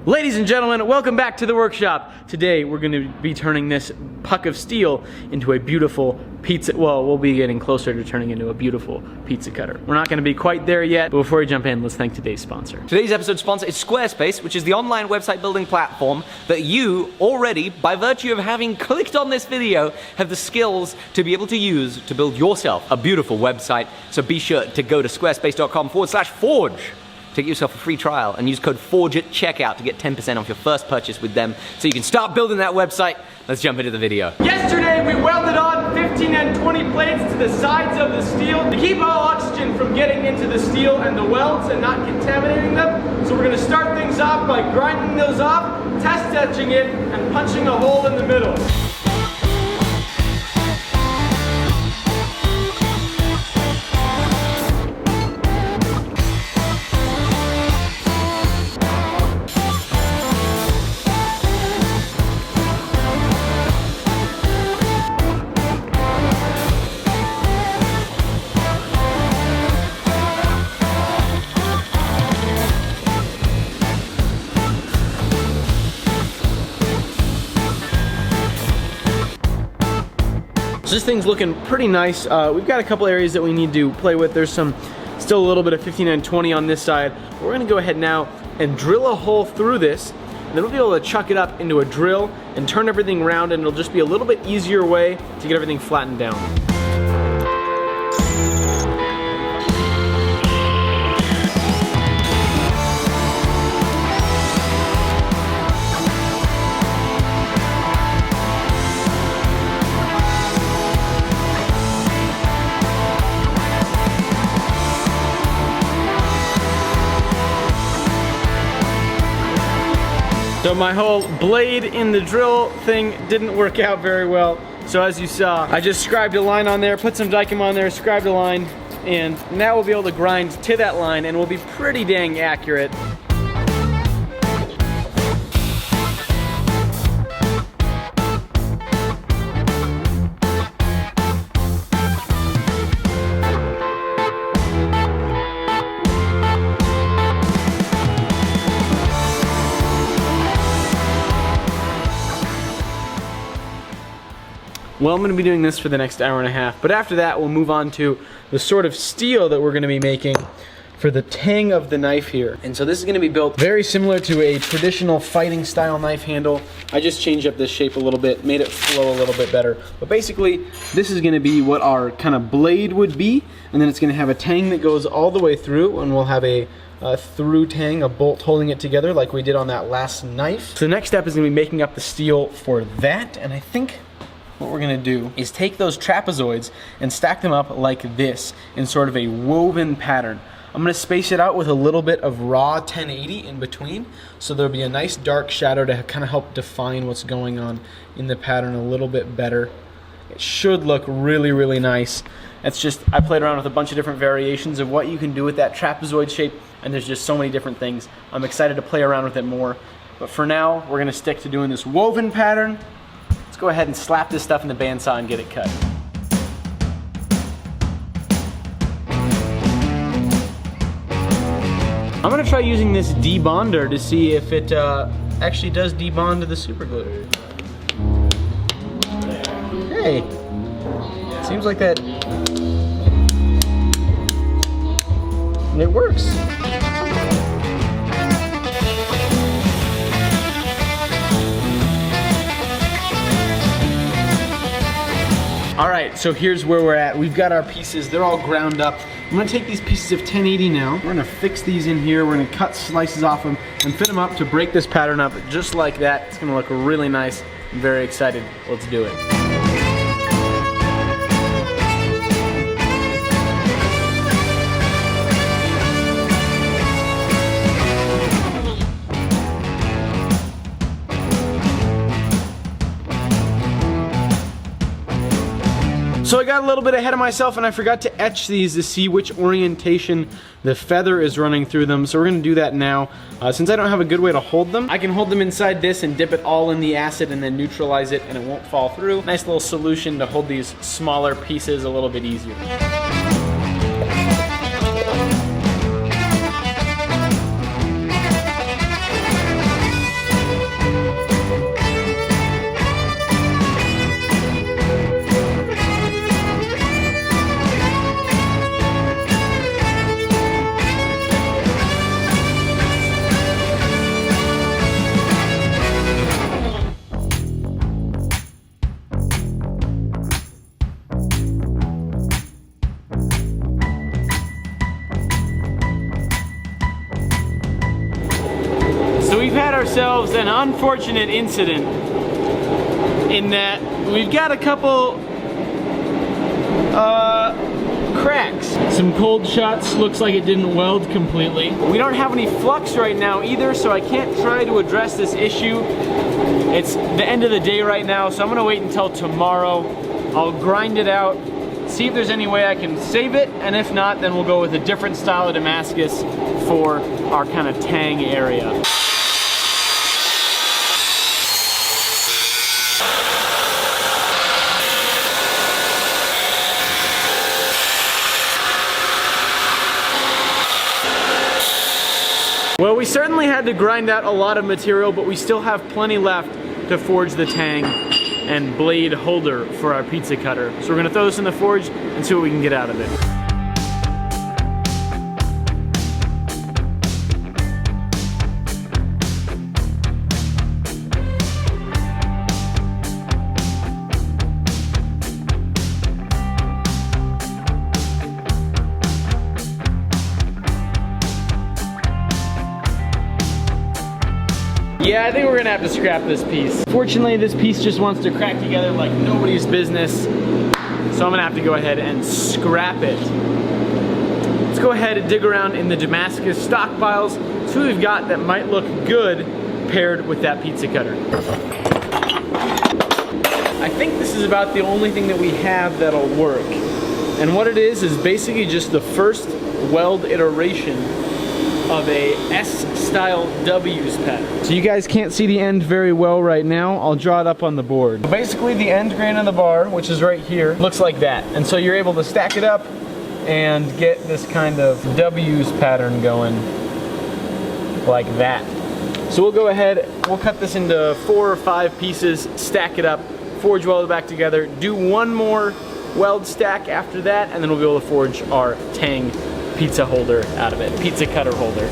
Ladies and gentlemen, welcome back to the workshop. Today we're going to be turning this puck of steel into a beautiful pizza. Well, we'll be getting closer to turning into a beautiful pizza cutter. We're not going to be quite there yet, but before we jump in, let's thank today's sponsor. Today's episode sponsor is Squarespace, which is the online website building platform that you already, by virtue of having clicked on this video, have the skills to be able to use to build yourself a beautiful website. So be sure to go to squarespace.com/forge. to get yourself a free trial and use code FORGE at checkout to get 10% off your first purchase with them so you can start building that website. Let's jump into the video. Yesterday we welded on 15 and 20 plates to the sides of the steel to keep all oxygen from getting into the steel and the welds and not contaminating them. So we're going to start things off by grinding those off, test etching it, and punching a hole in the middle. So this thing's looking pretty nice. We've got a couple areas that we need to play with. There's still a little bit of 15 and 20 on this side. We're gonna go ahead now and drill a hole through this, and then we'll be able to chuck it up into a drill and turn everything around, and it'll just be a little bit easier way to get everything flattened down. So my whole blade in the drill thing didn't work out very well. So as you saw, I just scribed a line on there, put some Dykem on there, scribed a line, and now we'll be able to grind to that line and we'll be pretty dang accurate. Well, I'm going to be doing this for the next hour and a half, but after that we'll move on to the sort of steel that we're going to be making for the tang of the knife here. And so this is going to be built very similar to a traditional fighting style knife handle. I just changed up this shape a little bit, made it flow a little bit better. But basically, this is going to be what our kind of blade would be, and then it's going to have a tang that goes all the way through, and we'll have a through tang, a bolt holding it together like we did on that last knife. So the next step is going to be making up the steel for that, and I think what we're gonna do is take those trapezoids and stack them up like this in sort of a woven pattern. I'm gonna space it out with a little bit of raw 1080 in between, so there'll be a nice dark shadow to kind of help define what's going on in the pattern a little bit better. It should look really, really nice. It's just, I played around with a bunch of different variations of what you can do with that trapezoid shape, and there's just so many different things. I'm excited to play around with it more, but for now, we're gonna stick to doing this woven pattern. Let's go ahead and slap this stuff in the bandsaw and get it cut. I'm gonna try using this debonder to see if it actually does debond to the super glue. Hey, seems like that, it works. All right, so here's where we're at. We've got our pieces, they're all ground up. I'm gonna take these pieces of 1080 now. We're gonna fix these in here. We're gonna cut slices off them and fit them up to break this pattern up just like that. It's gonna look really nice. I'm very excited. Let's do it. So I got a little bit ahead of myself and I forgot to etch these to see which orientation the feather is running through them. So we're gonna do that now. Since I don't have a good way to hold them, I can hold them inside this and dip it all in the acid and then neutralize it and it won't fall through. Nice little solution to hold these smaller pieces a little bit easier. we've had ourselves an unfortunate incident in that we've got a couple cracks. Some cold shots, looks like it didn't weld completely. We don't have any flux right now either, so I can't try to address this issue. It's the end of the day right now, so I'm gonna wait until tomorrow. I'll grind it out, see if there's any way I can save it, and if not, then we'll go with a different style of Damascus for our kind of tang area. Well, we certainly had to grind out a lot of material, but we still have plenty left to forge the tang and blade holder for our pizza cutter. So we're gonna throw this in the forge and see what we can get out of it. Yeah, I think we're gonna have to scrap this piece. Fortunately, this piece just wants to crack together like nobody's business. So I'm gonna have to go ahead and scrap it. Let's go ahead and dig around in the Damascus stockpiles, see what we've got that might look good paired with that pizza cutter. I think this is about the only thing that we have that'll work. And what it is basically just the first weld iteration of a S-style W's pattern. So you guys can't see the end very well right now. I'll draw it up on the board. Basically the end grain of the bar, which is right here, looks like that. And so you're able to stack it up and get this kind of W's pattern going like that. So we'll go ahead, we'll cut this into 4 or 5 pieces, stack it up, forge weld it back together, do one more weld stack after that, and then we'll be able to forge our tang pizza holder out of it, pizza cutter holder.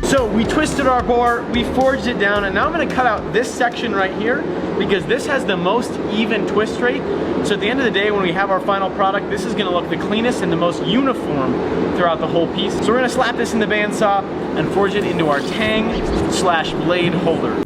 So we twisted our bar, we forged it down, and now I'm gonna cut out this section right here because this has the most even twist rate. So at the end of the day, when we have our final product, this is gonna look the cleanest and the most uniform throughout the whole piece. So we're gonna slap this in the bandsaw and forge it into our tang/blade holder.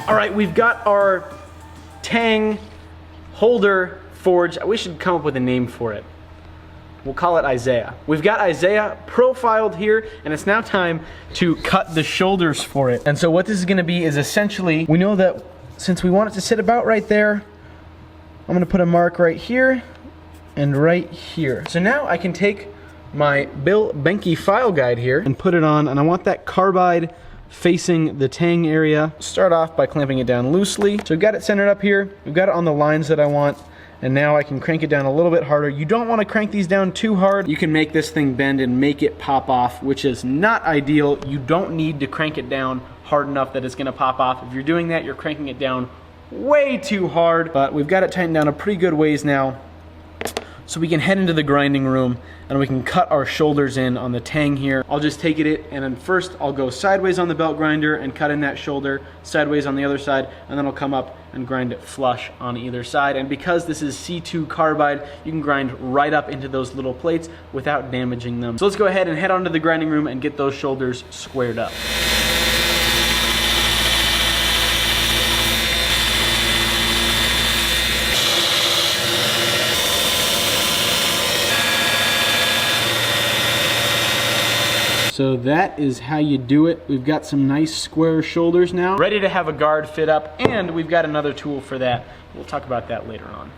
All right, we've got our tang holder forged. We should come up with a name for it. We'll call it Isaiah. We've got Isaiah profiled here, and it's now time to cut the shoulders for it. And so what this is gonna be is essentially, we know that since we want it to sit about right there, I'm gonna put a mark right here and right here. So now I can take my Bill Benke file guide here and put it on, and I want that carbide facing the tang area. Start off by clamping it down loosely. So we've got it centered up here. We've got it on the lines that I want. And now I can crank it down a little bit harder. You don't want to crank these down too hard. You can make this thing bend and make it pop off, which is not ideal. You don't need to crank it down hard enough that it's going to pop off. If you're doing that, you're cranking it down way too hard, but we've got it tightened down a pretty good ways now. So we can head into the grinding room and we can cut our shoulders in on the tang here. I'll just take it and then first I'll go sideways on the belt grinder and cut in that shoulder, sideways on the other side, and then I'll come up and grind it flush on either side. And because this is C2 carbide, you can grind right up into those little plates without damaging them. So let's go ahead and head onto the grinding room and get those shoulders squared up. So that is how you do it. We've got some nice square shoulders now. Ready to have a guard fit up, and we've got another tool for that. We'll talk about that later on.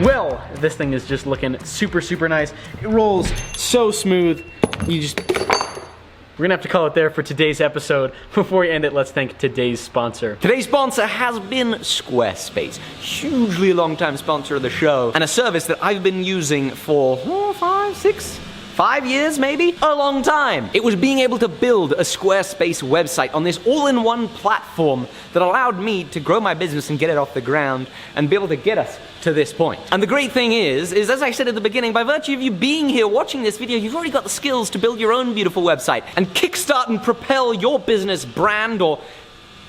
Well, this thing is just looking super, super nice. It rolls so smooth. We're gonna have to call it there for today's episode. Before we end it, let's thank today's sponsor. Today's sponsor has been Squarespace, hugely long-time sponsor of the show, and a service that I've been using for 5 years maybe? A long time. It was being able to build a Squarespace website on this all-in-one platform that allowed me to grow my business and get it off the ground and be able to get us to this point. And the great thing is as I said at the beginning, by virtue of you being here watching this video, you've already got the skills to build your own beautiful website and kickstart and propel your business brand or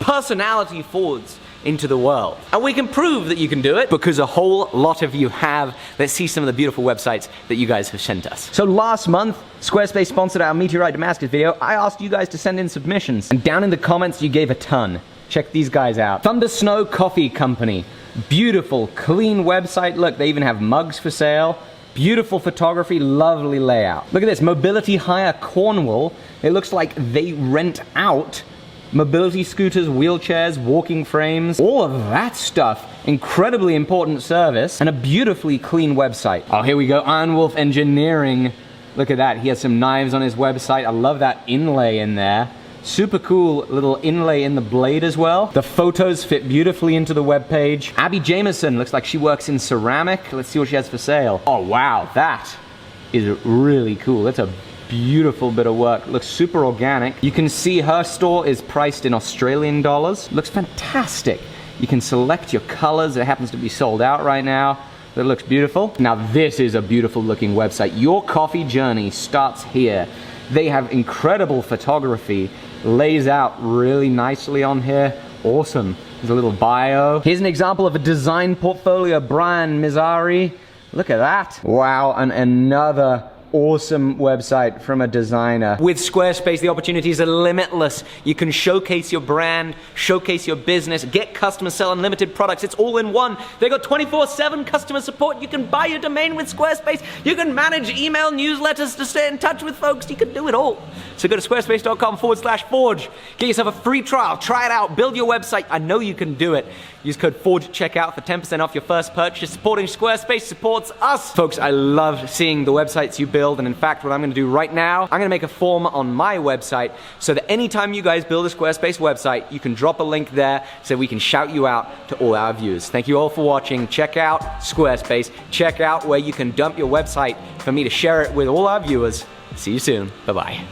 personality forwards into the world. And we can prove that you can do it because a whole lot of you have. Let's see some of the beautiful websites that you guys have sent us. So last month, Squarespace sponsored our Meteorite Damascus video. I asked you guys to send in submissions, and down in the comments you gave a ton. Check these guys out. Thunder Snow Coffee Company. Beautiful, clean website. Look, they even have mugs for sale. Beautiful photography, lovely layout. Look at this, Mobility Hire Cornwall. It looks like they rent out mobility scooters, wheelchairs, walking frames, all of that stuff. Incredibly important service and a beautifully clean website. Oh, here we go, Iron Wolf Engineering. Look at that, he has some knives on his website. I love that inlay in there. Super cool little inlay in the blade as well. The photos fit beautifully into the web page. Abby Jameson, looks like she works in ceramic. Let's see what she has for sale. Oh wow, that is really cool. That's a beautiful bit of work. Looks super organic. You can see her store is priced in Australian dollars. Looks fantastic. You can select your colors. It happens to be sold out right now. That looks beautiful. Now this is a beautiful looking website. Your coffee journey starts here. They have incredible photography. Lays out really nicely on here. Awesome. There's a little bio. Here's an example of a design portfolio. Brian Mizari. Look at that. Wow, and another awesome website from a designer. With Squarespace, the opportunities are limitless. You can showcase your brand, showcase your business, get customers, sell unlimited products. It's all in one. They got 24/7 customer support. You can buy your domain with Squarespace. You can manage email newsletters to stay in touch with folks. You can do it all. So go to squarespace.com/forge. Get yourself a free trial. Try it out. Build your website. I know you can do it. Use code FORGE at checkout for 10% off your first purchase. Supporting Squarespace supports us. Folks, I love seeing the websites you build, and in fact, what I'm gonna do right now, I'm gonna make a form on my website so that anytime you guys build a Squarespace website, you can drop a link there so we can shout you out to all our viewers. Thank you all for watching. Check out Squarespace. Check out where you can dump your website for me to share it with all our viewers. See you soon. Bye-bye.